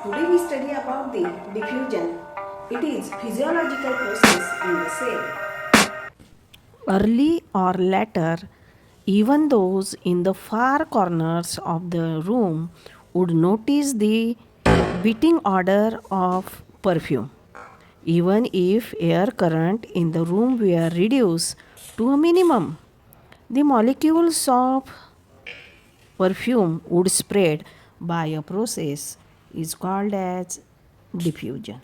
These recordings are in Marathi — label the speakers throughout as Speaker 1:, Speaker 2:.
Speaker 1: Today we study about the diffusion. It is physiological process in the cell.
Speaker 2: Early or later, even those in the far corners of the room would notice the beating odor of perfume, even if air current in the room were reduced to a minimum. The molecules of perfume would spread by a process is called as diffusion.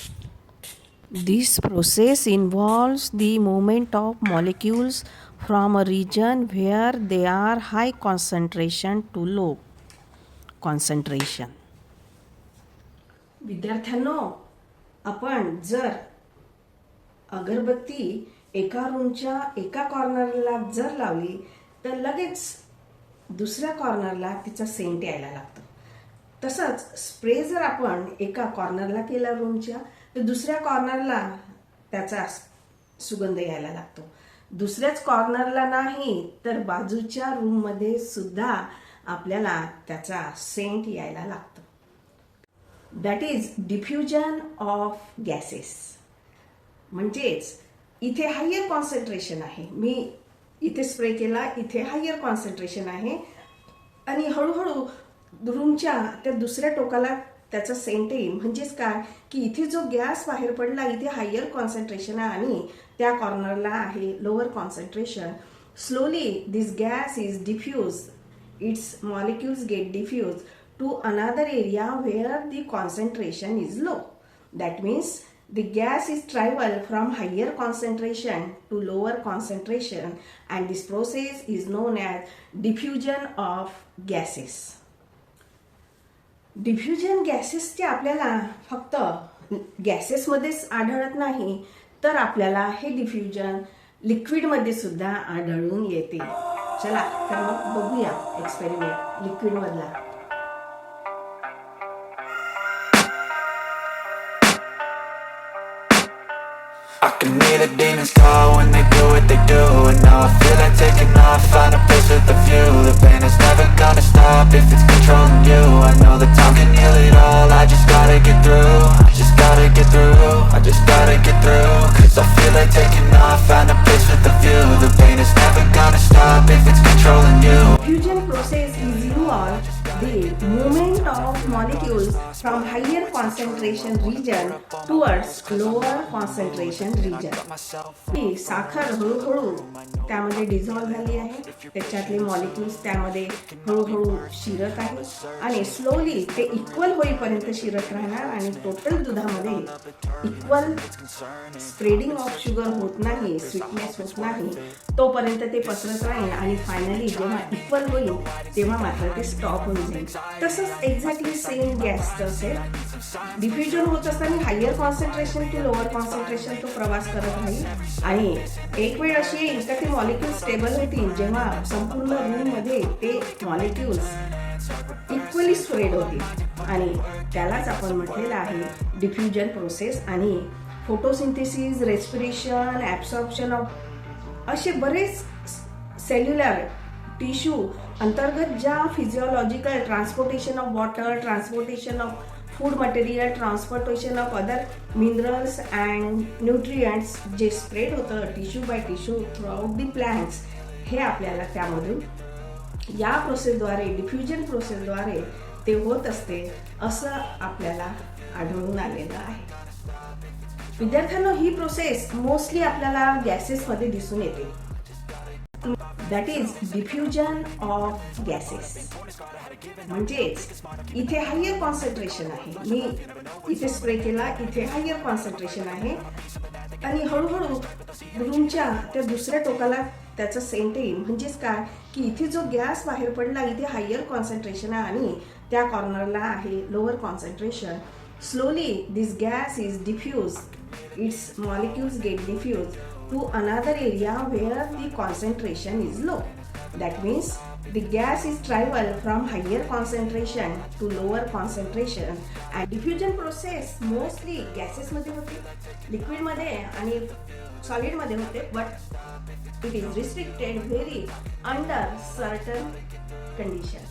Speaker 2: This process involves the movement of molecules from a region where they are high concentration to low concentration.
Speaker 1: विद्यार्थ्यांनो, आपण जर अगरबत्ती एका रूमच्या एका कॉर्नरला जर लावली तर लगेच दुसऱ्या कॉर्नरला तिचा सेंट यायला लागतो. तसंच स्प्रे जर आपण एका कॉर्नरला केला रूमच्या तर दुसऱ्या कॉर्नरला त्याचा सुगंध यायला लागतो. दुसऱ्याच कॉर्नरला नाही तर बाजूच्या रूममध्ये सुद्धा आपल्याला त्याचा सेंट यायला लागतो. That is diffusion of gases. म्हणजेच इथे हायर कॉन्सन्ट्रेशन आहे, मी इथे स्प्रे केला, इथे हायर कॉन्सन्ट्रेशन आहे आणि हळूहळू रूमच्या त्या दुसऱ्या टोकाला त्याचा सेंट येईल. म्हणजेच काय की इथे जो गॅस बाहेर पडला इथे हायर कॉन्सन्ट्रेशन आहे आणि त्या कॉर्नरला आहे lower concentration. Slowly this gas is diffuse, it's molecules get diffuse to another area where the concentration is low. That means the gas is travel from higher concentration to lower concentration and this process is known as diffusion of gases. Diffusion गॅसेसचे आपल्याला फक्त गॅसेसमध्येच आढळत नाही तर आपल्याला हे डिफ्युजन लिक्विडमध्ये सुद्धा आढळून येते. चला तर मग बघूया experiment लिक्विडमधला.
Speaker 3: I can hear the demons call when they do what they do. And now I feel like taking off, find a place with a view. The pain is never gonna stop if it's controlling you. I know that time can heal it all, I just gotta get through. I just gotta get through, I just gotta get through. Cause I feel like taking off, find a place with a view. The pain is never gonna stop if it's controlling you.
Speaker 1: Diffusion process is involved the movement of molecules from higher concentration region towards lower concentration region. ही साखर हळूहळू त्यामध्ये डिझॉल्व्ह झाली आहे, त्याच्यातले मॉलिक्युल्स त्यामध्ये हळूहळू शिरत आहे आणि स्लोली ते इक्वल होईपर्यंत शिरत राहणार आणि टोटल दुधामध्ये इक्वल स्प्रेडिंग ऑफ शुगर होत नाही, स्वीटनेस होत नाही, तोपर्यंत ते पसरत राहील आणि फायनली जेव्हा इक्वल होईल तेव्हा मात्र ते स्टॉप होऊन जाईल. तसंच एक्झॅक्टली सेम गॅसचं असेल. डिफ्युजन होत असताना higher concentration to lower concentration तो प्रवास करत राहील आणि एक वेळ अशी येईल का ते मॉलिक्युल्स स्टेबल होतील जेव्हा संपूर्ण रूममध्ये ते मॉलिक्युल्स इक्वली स्प्रेड होतील आणि त्यालाच आपण म्हटलेलं आहे डिफ्युजन प्रोसेस. आणि फोटोसिंथेसिस, रेस्पिरेशन, ॲब्सॉर्प्शन ऑफ असे बरेच सेल्युलर टिश्यू अंतर्गत ज्या physiological transportation of water, transportation of food material, transportation of other minerals and nutrients जे स्प्रेड होतं tissue by tissue through out the plants, हे आपल्याला त्यामधून या प्रोसेसद्वारे डिफ्युजन प्रोसेसद्वारे ते होत असते असं आपल्याला आढळून आलेलं आहे. विद्यार्थ्यांनो, ही प्रोसेस मोस्टली आपल्याला गॅसेसमध्ये दिसून येते. That is diffusion of gases. म्हणजेच इथे हायर कॉन्सन्ट्रेशन आहे, मी इथे स्प्रे केला, इथे हायर कॉन्सन्ट्रेशन आहे आणि हळूहळू रूमच्या त्या दुसऱ्या टोकाला त्याचा सेंट येईल. म्हणजेच काय की इथे जो गॅस बाहेर पडला इथे हायर कॉन्सन्ट्रेशन आहे आणि त्या कॉर्नरला आहे lower concentration. Slowly this gas is diffuse, it's molecules get diffuse to another area where the concentration is low. That means the gas is travel from higher concentration to lower concentration. And diffusion process mostly gases मध्ये होते, लिक्विड मध्ये आणि सॉलिड मध्ये होते, but it is restricted very under certain condition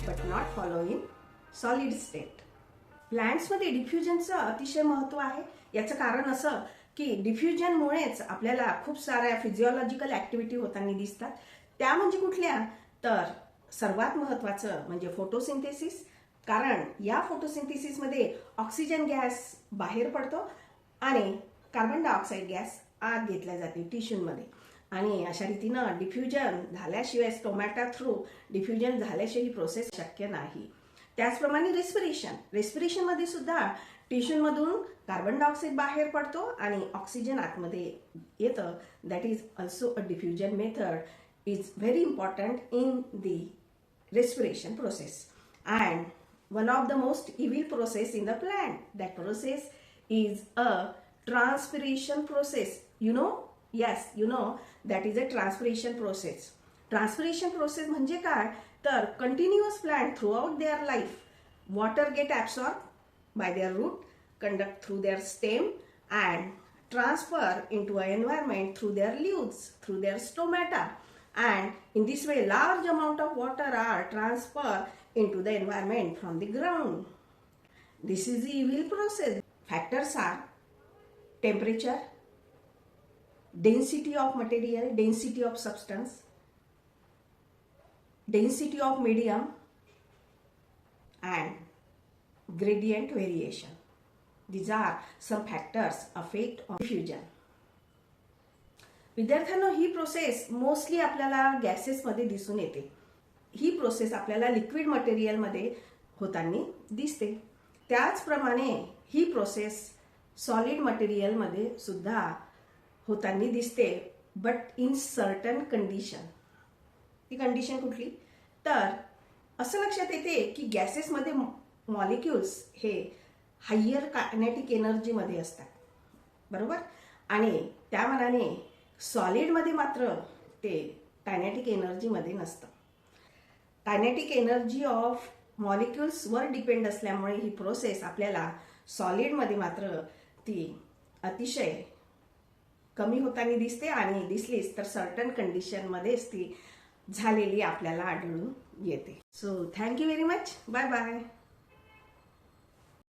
Speaker 1: but not following solid state. प्लांट्समध्ये डिफ्युजनचं अतिशय महत्त्व आहे. याचं कारण असं की डिफ्युजनमुळेच आपल्याला खूप साऱ्या फिजिओलॉजिकल ॲक्टिव्हिटी होताना दिसतात. त्या म्हणजे कुठल्या? तर सर्वात महत्त्वाचं म्हणजे फोटोसिंथेसिस. कारण या फोटोसिंथेसिसमध्ये ऑक्सिजन गॅस बाहेर पडतो आणि कार्बन डायऑक्साईड गॅस आत घेतल्या जाते टिश्यूमध्ये. आणि अशा रीतीनं डिफ्युजन झाल्याशिवाय स्टोमॅटा थ्रू डिफ्युजन झाल्याशिवाय ही प्रोसेस शक्य नाही. त्याचप्रमाणे रेस्पिरेशनमध्ये सुद्धा टिश्यूमधून कार्बन डायऑक्साईड बाहेर पडतो आणि ऑक्सिजन आतमध्ये येतं. That is also a diffusion method is very important in the respiration process. And one of the most evil process in the plant, that process is a transpiration process. You know? Yes, you know that is a transpiration process. Transpiration process म्हणजे काय? तर continuous plant throughout their life, water get absorbed by their root, conduct through their stem and transfer into an environment through their leaves, through their stomata. And in this way large amount of water are transferred into the environment from the ground. This is the evil process. Factors are temperature, density of material, density of substance, density of medium and gradient variation. These are some factors affect diffusion. विद्यार्थ्यांनो, ही प्रोसेस मोस्टली आपल्याला गॅसेसमध्ये दिसून येते. ही प्रोसेस आपल्याला लिक्विड मटेरियलमध्ये होताना दिसते. त्याचप्रमाणे ही प्रोसेस सॉलिड मटेरियलमध्ये सुद्धा होताना दिसते, बट इन सर्टन कंडिशन. ती कंडिशन कुठली? तर असं लक्षात येते की गॅसेसमध्ये मॉलिक्युल्स हे हायर कायनेटिक एनर्जीमध्ये असतात, बरोबर. आणि त्या मानाने सॉलिडमध्ये मात्र ते कायनेटिक एनर्जीमध्ये नसतं. कायनेटिक एनर्जी ऑफ मॉलिक्युल्सवर डिपेंड असल्यामुळे ही प्रोसेस आपल्याला सॉलिडमध्ये मात्र ती अतिशय कमी होताना दिसते आणि दिसलीच तर सर्टन कंडिशनमध्येच ती झालेली आपल्याला आढळून येते. So thank you very much. Bye bye.